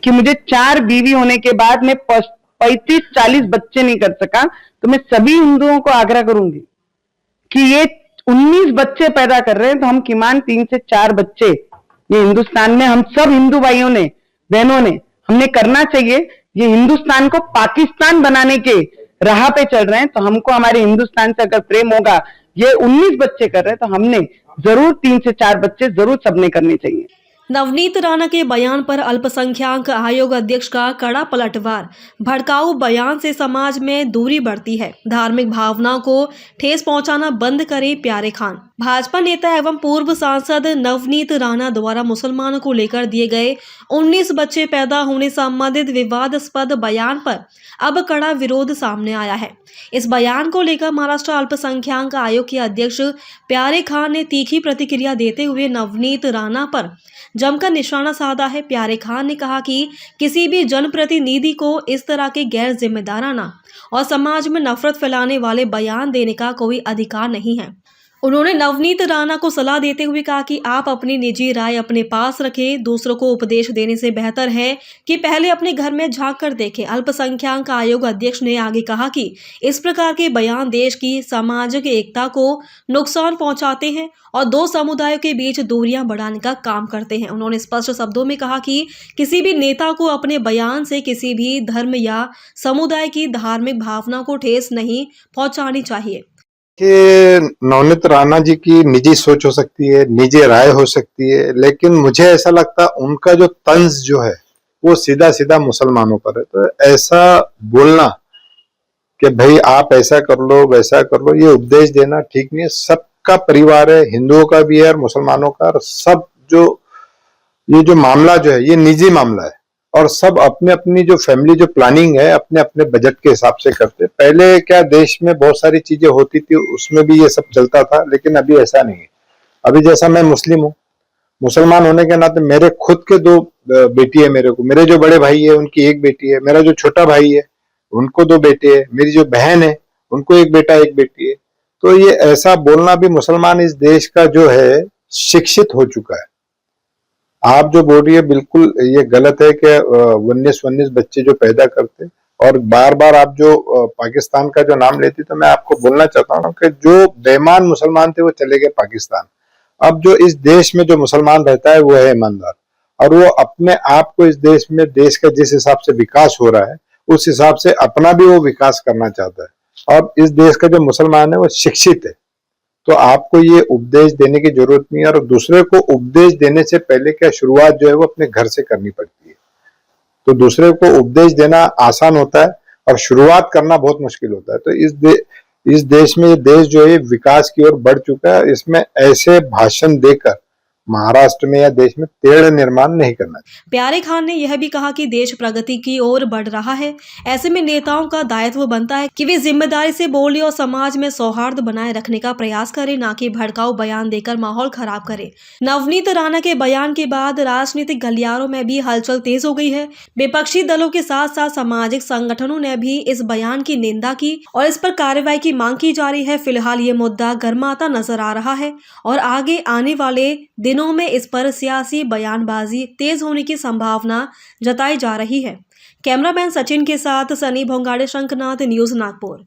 कि मुझे 4 बीवी होने के बाद मैं 35-40 बच्चे नहीं कर सका, तो मैं सभी हिंदुओं को आग्रह करूंगी कि ये 19 बच्चे पैदा कर रहे हैं, तो हम किमान 3 से 4 बच्चे ये हिंदुस्तान में हम सब हिंदू भाइयों ने, बहनों ने, हमने करना चाहिए। ये हिंदुस्तान को पाकिस्तान बनाने के राह पे चल रहे हैं, तो हमको हमारे हिंदुस्तान से अगर प्रेम होगा, ये 19 बच्चे कर रहे हैं, तो हमने जरूर 3 से 4 बच्चे जरूर सबने करने चाहिए। नवनीत राणा के बयान पर अल्पसंख्यक आयोग अध्यक्ष का कड़ा पलटवार। भड़काऊ बयान से समाज में दूरी बढ़ती है, धार्मिक भावनाओं को ठेस पहुंचाना बंद करें प्यारे खान। भाजपा नेता एवं पूर्व सांसद नवनीत राणा द्वारा मुसलमानों को लेकर दिए गए 19 बच्चे पैदा होने संबंधित विवादास्पद बयान पर अब कड़ा विरोध सामने आया है। इस बयान को लेकर महाराष्ट्र अल्पसंख्यक आयोग के अध्यक्ष प्यारे खान ने तीखी प्रतिक्रिया देते हुए नवनीत राणा पर जमकर निशाना साधा है। प्यारे खान ने कहा कि किसी भी जनप्रतिनिधि को इस तरह के गैर जिम्मेदाराना और समाज में नफरत फैलाने वाले बयान देने का कोई अधिकार नहीं है। उन्होंने नवनीत राणा को सलाह देते हुए कहा कि आप अपनी निजी राय अपने पास रखें, दूसरों को उपदेश देने से बेहतर है कि पहले अपने घर में झांक कर देखें। अल्पसंख्यक आयोग अध्यक्ष ने आगे कहा कि इस प्रकार के बयान देश की सामाजिक एकता को नुकसान पहुंचाते हैं और दो समुदायों के बीच दूरियां बढ़ाने का काम करते हैं। उन्होंने स्पष्ट शब्दों में कहा कि किसी भी नेता को अपने बयान से किसी भी धर्म या समुदाय की धार्मिक भावना को ठेस नहीं पहुंचानी चाहिए। कि नवनीत राणा जी की निजी सोच हो सकती है, निजी राय हो सकती है, लेकिन मुझे ऐसा लगता है उनका जो तंज जो है वो सीधा सीधा मुसलमानों पर है। तो ऐसा बोलना कि भाई आप ऐसा कर लो वैसा कर लो, ये उपदेश देना ठीक नहीं है। सबका परिवार है, हिंदुओं का भी है और मुसलमानों का, और सब जो ये जो मामला जो है ये निजी मामला है और सब अपने अपनी जो फैमिली जो प्लानिंग है अपने अपने बजट के हिसाब से करते। पहले क्या देश में बहुत सारी चीजें होती थी, उसमें भी ये सब चलता था, लेकिन अभी ऐसा नहीं है। अभी जैसा मैं मुस्लिम हूँ, मुसलमान होने के नाते मेरे खुद के 2 बेटी है, मेरे जो बड़े भाई है उनकी 1 बेटी है, मेरा जो छोटा भाई है उनको 2 बेटे है, मेरी जो बहन है उनको 1 बेटा 1 बेटी है। तो ये ऐसा बोलना भी, मुसलमान इस देश का जो है शिक्षित हो चुका है। आप जो बोल रही है बिल्कुल ये गलत है कि 19 बच्चे जो पैदा करते और बार बार आप जो पाकिस्तान का जो नाम लेती, तो मैं आपको बोलना चाहता हूँ कि जो बेईमान मुसलमान थे वो चले गए पाकिस्तान। अब जो इस देश में जो मुसलमान रहता है वो है ईमानदार, और वो अपने आप को इस देश में, देश का जिस हिसाब से विकास हो रहा है उस हिसाब से अपना भी वो विकास करना चाहता है। और इस देश का जो मुसलमान है वो शिक्षित है, तो आपको ये उपदेश देने की जरूरत नहीं है। और दूसरे को उपदेश देने से पहले क्या शुरुआत जो है वो अपने घर से करनी पड़ती है। तो दूसरे को उपदेश देना आसान होता है और शुरुआत करना बहुत मुश्किल होता है। तो इस देश में, ये देश जो है विकास की ओर बढ़ चुका है। इसमें ऐसे भाषण देकर महाराष्ट्र में या देश में तेढ़ निर्माण नहीं करना चाहिए। प्यारे खान ने यह भी कहा कि देश प्रगति की ओर बढ़ रहा है, ऐसे में नेताओं का दायित्व बनता है कि वे जिम्मेदारी से बोले और समाज में सौहार्द बनाए रखने का प्रयास करें, ना कि भड़काऊ बयान देकर माहौल खराब करें। नवनीत राणा के बयान के बाद राजनीतिक गलियारों में भी हलचल तेज हो गई है। विपक्षी दलों के साथ साथ सामाजिक संगठनों ने भी इस बयान की निंदा की और इस पर कार्रवाई की मांग की जा रही है। फिलहाल ये मुद्दा गर्माता नजर आ रहा है और आगे आने वाले दिनों में इस पर सियासी बयानबाजी तेज होने की संभावना जताई जा रही है। कैमरामैन सचिन के साथ सनी भोंगाड़े, शंखनाथ, न्यूज़ नागपुर।